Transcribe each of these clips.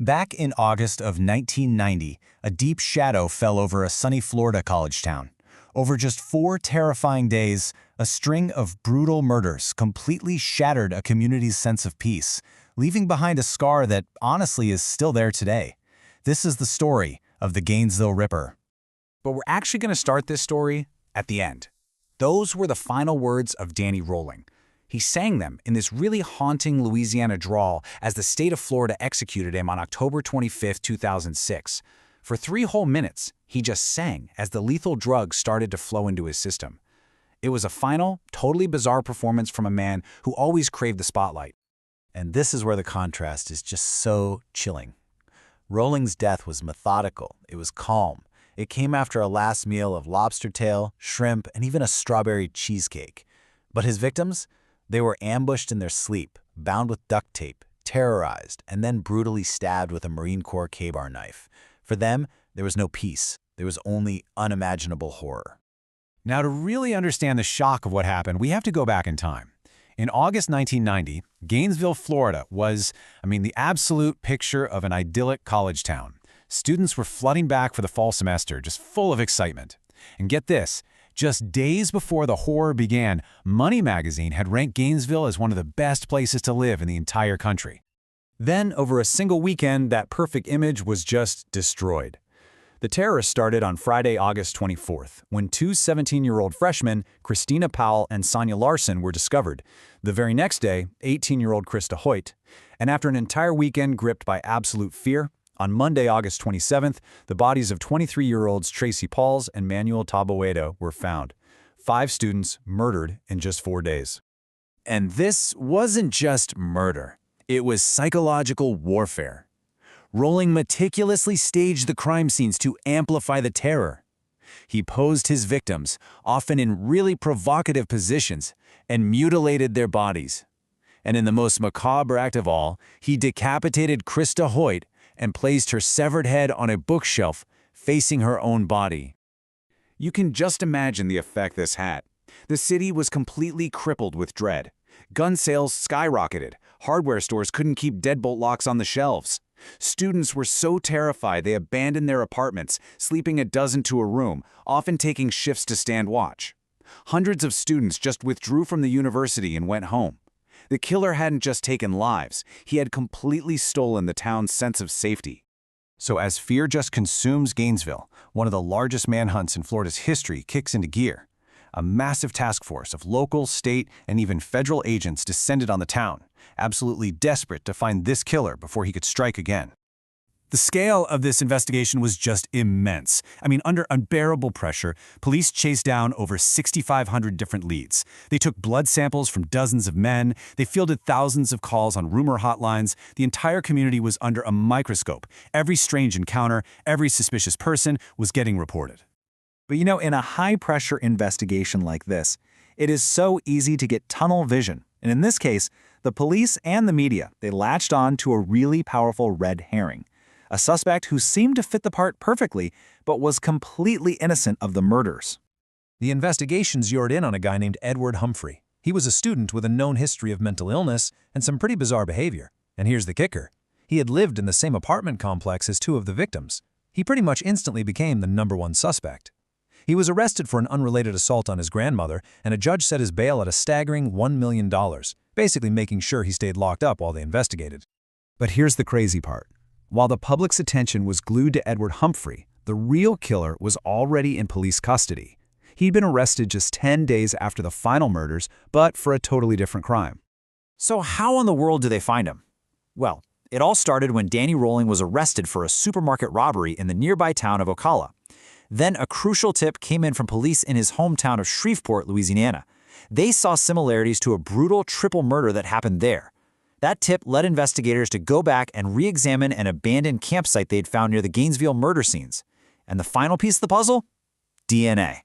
Back in August of 1990, a deep shadow fell over a sunny Florida college town. Over just 4 terrifying days, a string of brutal murders completely shattered a community's sense of peace, leaving behind a scar that honestly is still there today. This is the story of the Gainesville Ripper. But we're actually going to start this story at the end. Those were the final words of Danny Rolling. He sang them in this really haunting Louisiana drawl as the state of Florida executed him on October 25, 2006. For 3 whole minutes, he just sang as the lethal drug started to flow into his system. It was a final, totally bizarre performance from a man who always craved the spotlight. And this is where the contrast is just so chilling. Rolling's death was methodical. It was calm. It came after a last meal of lobster tail, shrimp, and even a strawberry cheesecake. But his victims? They were ambushed in their sleep, bound with duct tape, terrorized, and then brutally stabbed with a Marine Corps K-bar knife. For them, there was no peace. There was only unimaginable horror. Now, to really understand the shock of what happened, we have to go back in time. In August 1990, Gainesville, Florida was, the absolute picture of an idyllic college town. Students were flooding back for the fall semester, just full of excitement. And get this, just days before the horror began, Money magazine had ranked Gainesville as one of the best places to live in the entire country. Then, over a single weekend, that perfect image was just destroyed. The terror started on Friday, August 24th, when 2 17-year-old freshmen, Christina Powell and Sonia Larson, were discovered. The very next day, 18-year-old Krista Hoyt. And after an entire weekend gripped by absolute fear, on Monday, August 27th, the bodies of 23-year-olds Tracy Pauls and Manuel Taboada were found. 5 students murdered in just 4 days. And this wasn't just murder. It was psychological warfare. Rolling meticulously staged the crime scenes to amplify the terror. He posed his victims, often in really provocative positions, and mutilated their bodies. And in the most macabre act of all, he decapitated Krista Hoyt and placed her severed head on a bookshelf facing her own body. You can just imagine the effect this had. The city was completely crippled with dread. Gun sales skyrocketed. Hardware stores couldn't keep deadbolt locks on the shelves. Students were so terrified they abandoned their apartments, sleeping a dozen to a room, often taking shifts to stand watch. Hundreds of students just withdrew from the university and went home. The killer hadn't just taken lives, he had completely stolen the town's sense of safety. So as fear just consumes Gainesville, one of the largest manhunts in Florida's history kicks into gear. A massive task force of local, state, and even federal agents descended on the town, absolutely desperate to find this killer before he could strike again. The scale of this investigation was just immense. Under unbearable pressure, police chased down over 6,500 different leads. They took blood samples from dozens of men. They fielded thousands of calls on rumor hotlines. The entire community was under a microscope. Every strange encounter, every suspicious person was getting reported. But in a high-pressure investigation like this, it is so easy to get tunnel vision. And in this case, the police and the media, they latched on to a really powerful red herring. A suspect who seemed to fit the part perfectly, but was completely innocent of the murders. The investigation zeroed in on a guy named Edward Humphrey. He was a student with a known history of mental illness and some pretty bizarre behavior. And here's the kicker. He had lived in the same apartment complex as 2 of the victims. He pretty much instantly became the #1 suspect. He was arrested for an unrelated assault on his grandmother, and a judge set his bail at a staggering $1 million, basically making sure he stayed locked up while they investigated. But here's the crazy part. While the public's attention was glued to Edward Humphrey, the real killer was already in police custody. He'd been arrested just 10 days after the final murders, but for a totally different crime. So how in the world do they find him? Well, it all started when Danny Rolling was arrested for a supermarket robbery in the nearby town of Ocala. Then a crucial tip came in from police in his hometown of Shreveport, Louisiana. They saw similarities to a brutal triple murder that happened there. That tip led investigators to go back and re-examine an abandoned campsite they'd found near the Gainesville murder scenes. And the final piece of the puzzle? DNA.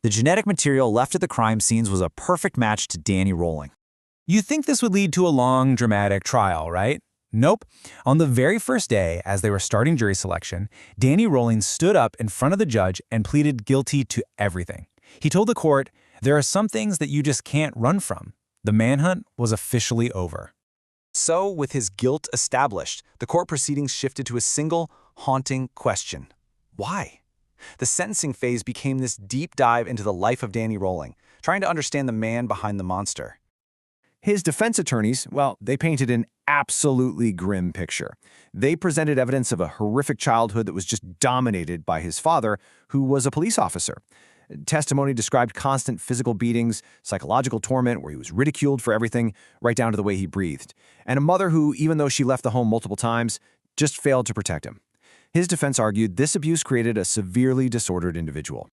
The genetic material left at the crime scenes was a perfect match to Danny Rolling. You'd think this would lead to a long, dramatic trial, right? Nope. On the very first day, as they were starting jury selection, Danny Rolling stood up in front of the judge and pleaded guilty to everything. He told the court, "There are some things that you just can't run from." The manhunt was officially over. So, with his guilt established, the court proceedings shifted to a single, haunting question. Why? The sentencing phase became this deep dive into the life of Danny Rolling, trying to understand the man behind the monster. His defense attorneys, well, they painted an absolutely grim picture. They presented evidence of a horrific childhood that was just dominated by his father, who was a police officer. Testimony described constant physical beatings, psychological torment where he was ridiculed for everything, right down to the way he breathed, and a mother who, even though she left the home multiple times, just failed to protect him. His defense argued this abuse created a severely disordered individual.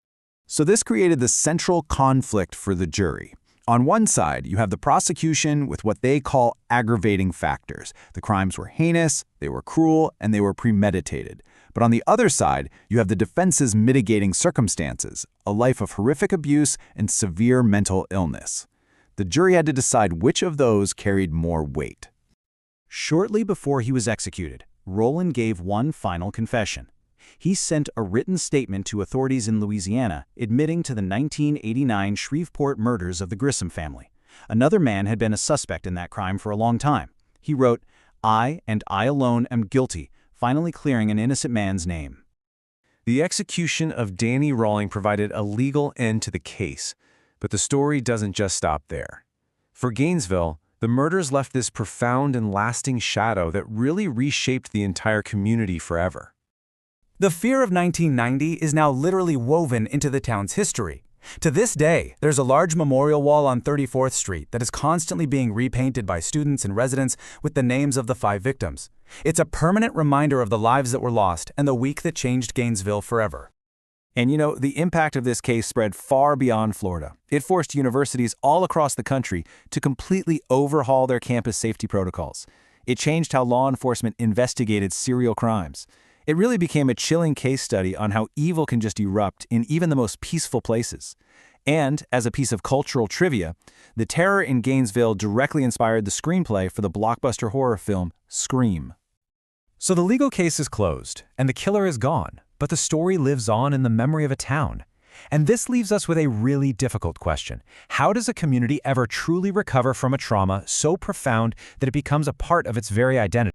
So this created the central conflict for the jury. On one side, you have the prosecution with what they call aggravating factors. The crimes were heinous, they were cruel, and they were premeditated. But on the other side, you have the defense's mitigating circumstances, a life of horrific abuse and severe mental illness. The jury had to decide which of those carried more weight. Shortly before he was executed, Rolling gave one final confession. He sent a written statement to authorities in Louisiana admitting to the 1989 Shreveport murders of the Grissom family. Another man had been a suspect in that crime for a long time. He wrote, "I and I alone am guilty," finally clearing an innocent man's name. The execution of Danny Rolling provided a legal end to the case, but the story doesn't just stop there. For Gainesville, the murders left this profound and lasting shadow that really reshaped the entire community forever. The fear of 1990 is now literally woven into the town's history. To this day, there's a large memorial wall on 34th Street that is constantly being repainted by students and residents with the names of the 5 victims. It's a permanent reminder of the lives that were lost and the week that changed Gainesville forever. And the impact of this case spread far beyond Florida. It forced universities all across the country to completely overhaul their campus safety protocols. It changed how law enforcement investigated serial crimes. It really became a chilling case study on how evil can just erupt in even the most peaceful places. And, as a piece of cultural trivia, the terror in Gainesville directly inspired the screenplay for the blockbuster horror film Scream. So the legal case is closed, and the killer is gone, but the story lives on in the memory of a town. And this leaves us with a really difficult question. How does a community ever truly recover from a trauma so profound that it becomes a part of its very identity?